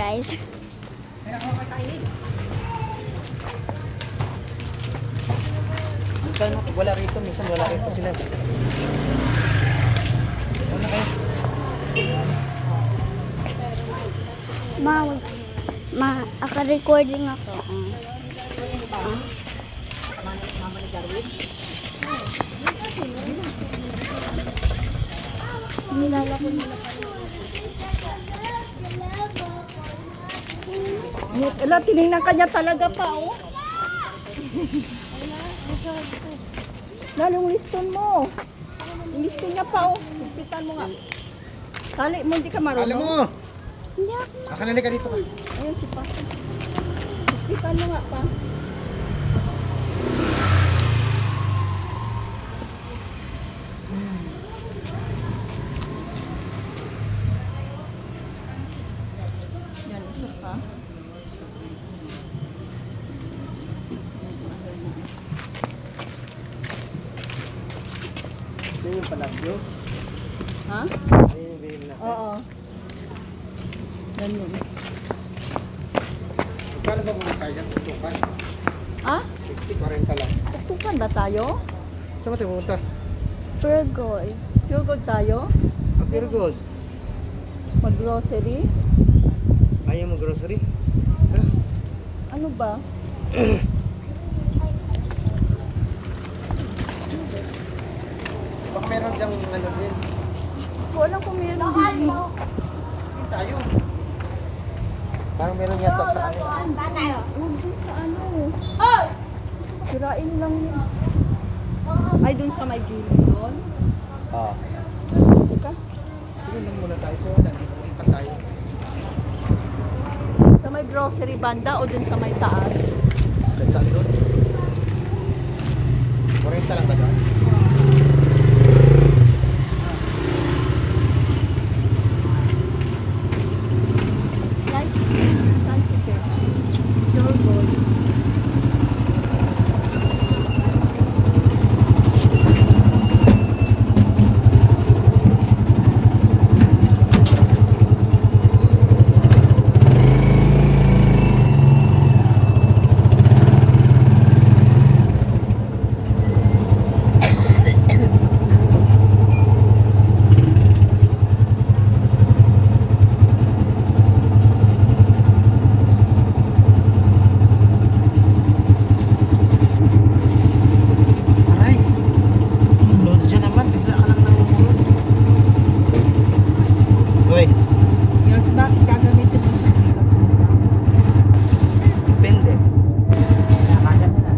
guys. Minsan wala rito, minsan wala rito sila. Ano kayo? Aka-recording ako. Nilala ko nila Ala, tinignan ka niya talaga pa, oh. Lalong liston mo. Liston niya pa, oh. Higpitan mo nga. Tali mo, hindi ka marunong. Alam mo! Hindi ako. Akanali ka dito. Ayun, si Papa. Higpitan mo nga pa. Yan, isa pa. Ito yung palagyo. Ha? Ito yung bihim na. Oo. Ganyan. Magkano ba muna tayo? Tutukan. Ha? 60-40 lang. Tuktukan ba tayo? Saan mo tayo pumunta? Burgoy. Pure gold tayo? Ang Pure Gold. Mag-grocery? Ayaw mo grocery? Ano ba? Baka meron dyang ano din. Ko alam kung meron din. Hindi tayo. Parang meron yata sa ano. Huwag dun sa ano. Sirain lang yun. Ay, dun sa may gilid doon. Oo. Teka. Sige lang muna tayo. So, nandito mo ipan tayo. Sa may grocery banda o dun sa may taas? Saan doon? 40 lang ba doon? Like, saan si Sir? Pure gold. Aray! Doon dyan naman. Bigla ka lang namumulot. Hoy, Yan, bakit gagamitin mo sa depende. Kaya mo na.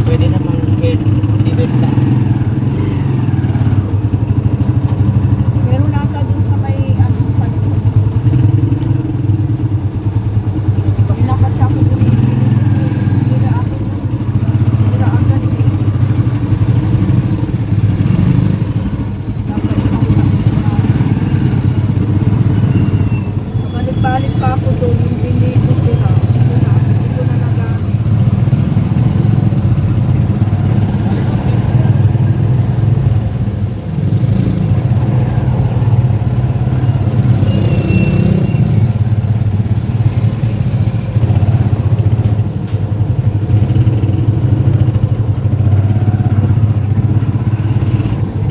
Pwede namang head, liver lang. Meron nata dun sa may ano paligid. Hindi na kasi ako bumibili dun eh. Sira ako dun. Sira agad eh. Dapat isang taon na. Balik-balik pa ako doon. Yung bili ko sira. Hindi ko na nagamit.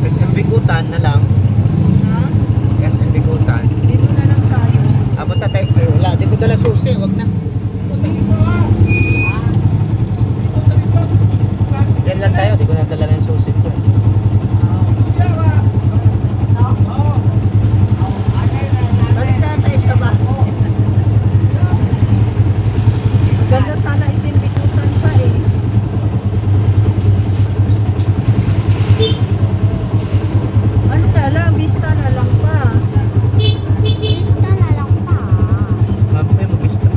SM Bigutan na lang. Ha? SM Bigutan. Dito na lang tayo. Punta tayo. Ay, wala. Di ko dala susi. Wag na. Diyan lang tayo. Di ko nadala ng susi ko. Balik na tayo sa bahay. Ganda sana isimbitutan pa eh. Ano kaya lang, vista na lang pa. Lista na lang pa. Mabay mo, bista.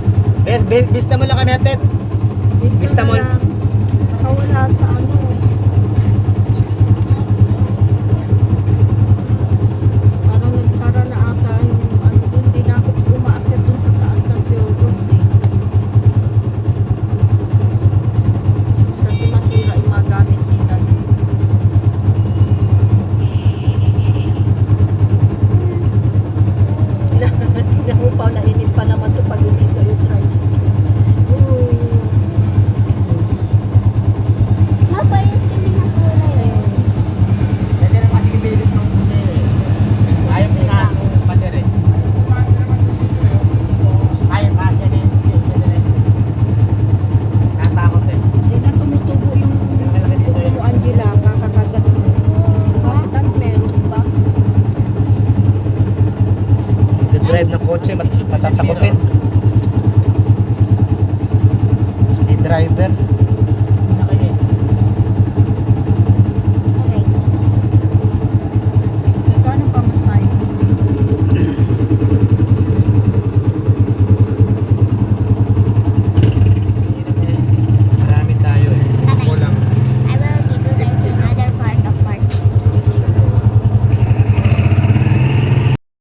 Bista mo lang kami, atet. Vista Mall. na lang.